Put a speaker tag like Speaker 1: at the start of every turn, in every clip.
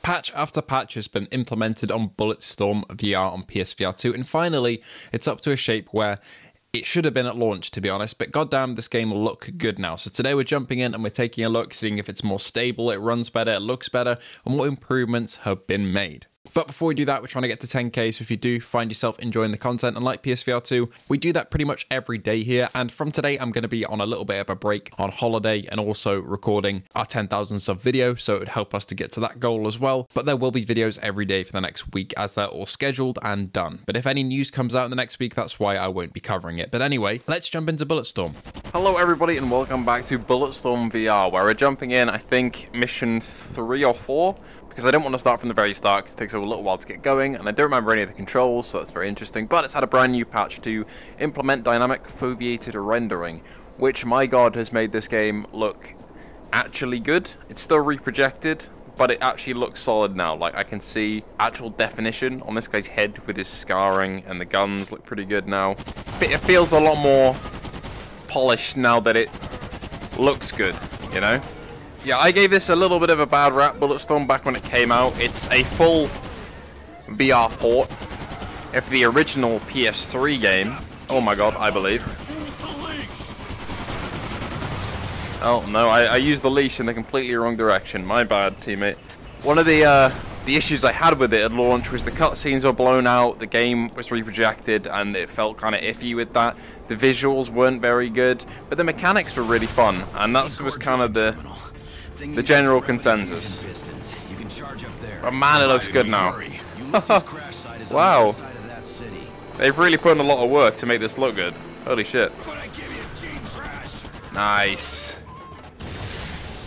Speaker 1: Patch after patch has been implemented on Bulletstorm VR on PSVR2, and finally, it's up to a shape where it should have been at launch, to be honest, but goddamn, this game will look good now. So today we're jumping in and we're taking a look, seeing if it's more stable, it runs better, it looks better, and what improvements have been made. But before we do that, we're trying to get to 10k, so if you do find yourself enjoying the content and like PSVR2, we do that pretty much every day here, and from today I'm going to be on a little bit of a break on holiday and also recording our 10,000 sub video, so it would help us to get to that goal as well. But there will be videos every day for the next week as they're all scheduled and done. But if any news comes out in the next week, that's why I won't be covering it. But anyway, let's jump into Bulletstorm.
Speaker 2: Hello everybody and welcome back to Bulletstorm VR, where we're jumping in, I think, mission 3 or 4. Because I don't want to start from the very start, because it takes a little while to get going, and I don't remember any of the controls, so that's very interesting. But it's had a brand new patch to implement dynamic foveated rendering, which, my god, has made this game look actually good. It's still reprojected, but it actually looks solid now. Like, I can see actual definition on this guy's head with his scarring, and the guns look pretty good now. But it feels a lot more polished now that it looks good, you know? Yeah, I gave this a little bit of a bad rap, Bulletstorm, back when it came out. It's a full VR port of the original PS3 game. Oh my god, I believe. Oh no, I used the leash in the completely wrong direction. My bad, teammate. One of the issues I had with it at launch was the cutscenes were blown out, the game was reprojected, and it felt kind of iffy with that. The visuals weren't very good, but the mechanics were really fun, and that was kind of the general consensus. But man, it looks good now. Wow. They've really put in a lot of work to make this look good. Holy shit. Nice.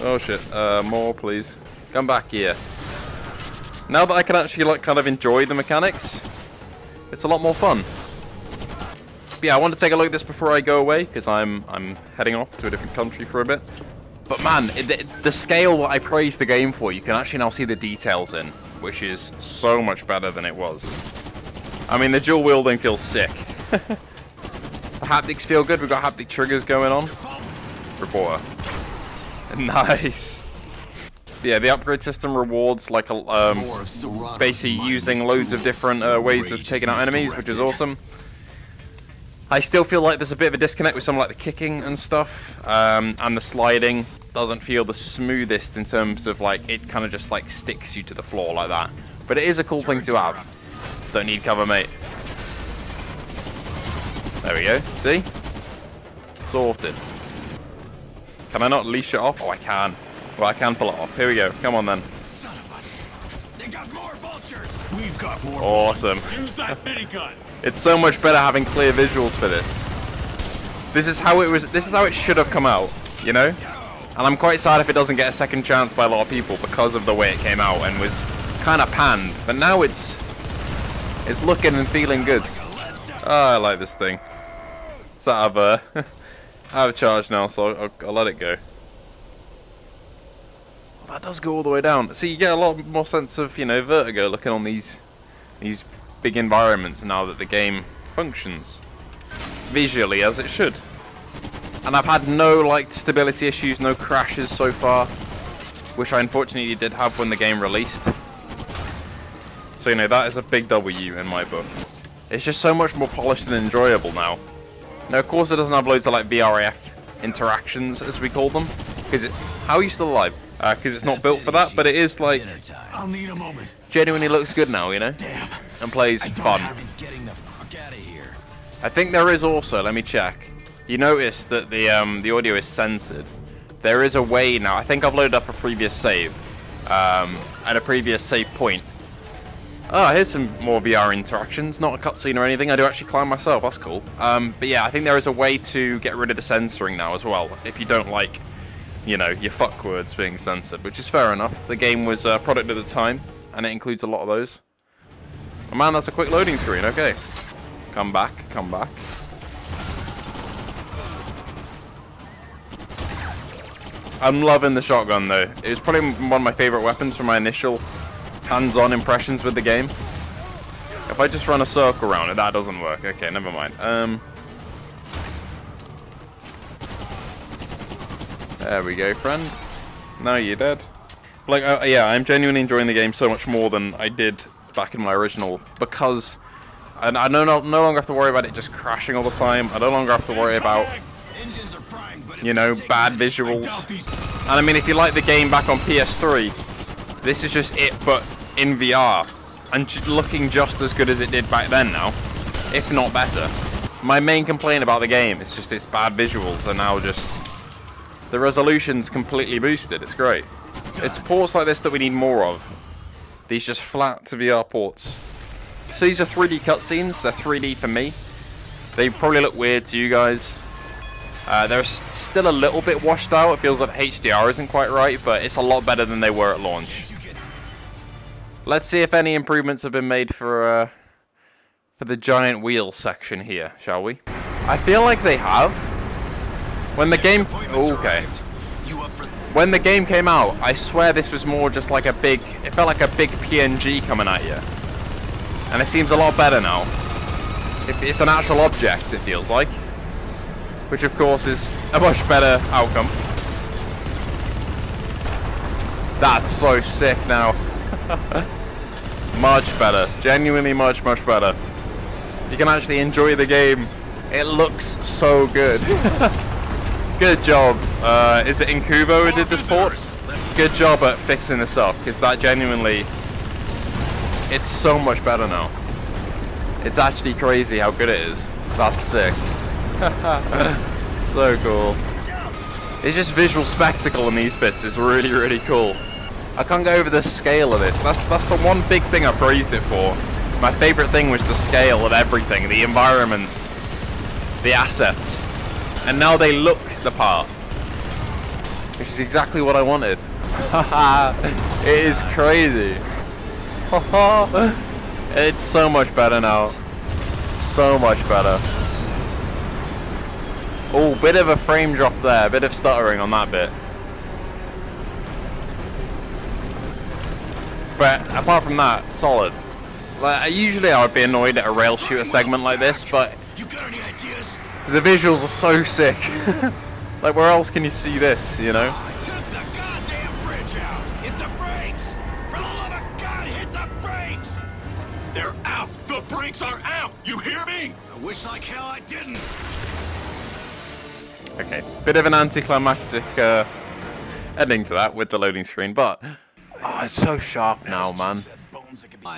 Speaker 2: Oh shit. More please. Come back here. Now that I can actually like kind of enjoy the mechanics, it's a lot more fun. But yeah, I want to take a look at this before I go away, because I'm heading off to a different country for a bit. But man, the scale that I praised the game for, you can actually now see the details in, which is so much better than it was. I mean, the dual wielding feels sick. The haptics feel good. We've got haptic triggers going on. Reporter. Nice. Yeah, the upgrade system rewards like basically using loads of different ways of taking out enemies, which is awesome. I still feel like there's a bit of a disconnect with some like the kicking and stuff, and the sliding doesn't feel the smoothest in terms of like it kind of just like sticks you to the floor like that. But it is a cool thing to have. Don't need cover, mate. There we go. See? Sorted. Can I not leash it off? Oh, I can. Well, I can pull it off. Here we go. Come on then.
Speaker 3: They got more vultures. We've got more.
Speaker 2: Awesome.
Speaker 3: Use that minigun.
Speaker 2: It's so much better having clear visuals for this. This is how it was. This is how it should have come out, you know. And I'm quite sad if it doesn't get a second chance by a lot of people because of the way it came out and was kind of panned. But now it's looking and feeling good. Oh, I like this thing. It's out of charge now, so I'll let it go. Well, that does go all the way down. See, you get a lot more sense of, you know, vertigo looking on these big environments now that the game functions visually as it should. And I've had no like stability issues, no crashes so far, which I unfortunately did have when the game released. So, you know, that is a big W in my book. It's just so much more polished and enjoyable now. Now, of course, it doesn't have loads of like VRF interactions, as we call them, because how are you still alive? Because it's not built for that, but it is like
Speaker 3: I'll need a moment.
Speaker 2: Genuinely looks good now, you know.
Speaker 3: Damn.
Speaker 2: And plays fun. I think there is also, let me check. You notice that the audio is censored. There is a way now. I think I've loaded up a previous save, at a previous save point. Oh, here's some more VR interactions. Not a cutscene or anything. I do actually climb myself. That's cool. But yeah, I think there is a way to get rid of the censoring now as well, if you don't like, you know, your fuck words being censored, which is fair enough. The game was a product of the time, and it includes a lot of those. Oh man, that's a quick loading screen. Okay. Come back, come back. I'm loving the shotgun though. It was probably one of my favorite weapons from my initial hands-on impressions with the game. If I just run a circle around it, that doesn't work. Okay, never mind. There we go, friend. Now you're dead. Like, yeah, I'm genuinely enjoying the game so much more than I did back in my original, because I no longer have to worry about it just crashing all the time. I no longer have to worry about, you know, bad visuals. And I mean, if you like the game back on PS3, this is just it, but in VR, and looking just as good as it did back then now, if not better. My main complaint about the game is just its bad visuals are now just... the resolution's completely boosted. It's great. It's ports like this that we need more of. These just flat to VR ports. So these are 3D cutscenes. They're 3D for me. They probably look weird to you guys. They're still a little bit washed out. It feels like HDR isn't quite right, but it's a lot better than they were at launch. Let's see if any improvements have been made for the giant wheel section here, shall we? I feel like they have. When the game... okay. When the game came out, I swear this was more just like a big... it felt like a big PNG coming at you. And it seems a lot better now. It's an actual object, it feels like. Which, of course, is a much better outcome. That's so sick now. Much better. Genuinely much better. You can actually enjoy the game. It looks so good. Good job. Is it Incubo who did this port? Good job at fixing this up, because that genuinely... it's so much better now. It's actually crazy how good it is. That's sick. So cool. It's just visual spectacle in these bits. It's really cool. I can't go over the scale of this. That's the one big thing I praised it for. My favorite thing was the scale of everything, the environments, the assets. And now they look the part. Which is exactly what I wanted. It is crazy. It's so much better now. So much better. Oh, bit of a frame drop there, bit of stuttering on that bit. But apart from that, solid. Like, usually I would be annoyed at a rail shooter segment like this, but the visuals are so sick. Like, where else can you see this, you know?
Speaker 3: I took the goddamn bridge out. Hit the brakes. For the love of God, hit the brakes. They're out. The brakes are out. You hear me? I wish like hell I didn't.
Speaker 2: Okay, bit of an anticlimactic ending to that with the loading screen, but oh, it's so sharp now, man.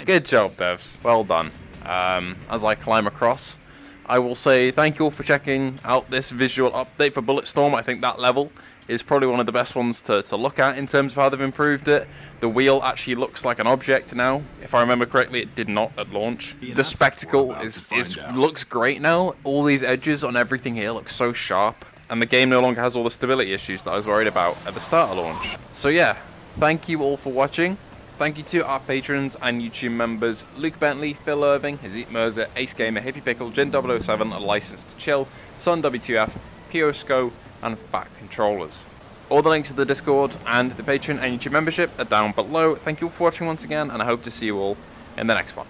Speaker 2: Good job, devs. Well done. As I climb across, I will say thank you all for checking out this visual update for Bulletstorm. I think that level is probably one of the best ones to look at in terms of how they've improved it. The wheel actually looks like an object now. If I remember correctly, it did not at launch. The spectacle looks great now. All these edges on everything here look so sharp. And the game no longer has all the stability issues that I was worried about at the start of launch. So yeah, thank you all for watching. Thank you to our patrons and YouTube members, Luke Bentley, Phil Irving, Hazit Mirza, Ace Gamer, Hippie Pickle, Jin007, Licensed to Chill, Sun W2F, POSCO, and Fat Controllers. All the links to the Discord and the Patreon and YouTube membership are down below. Thank you all for watching once again, and I hope to see you all in the next one.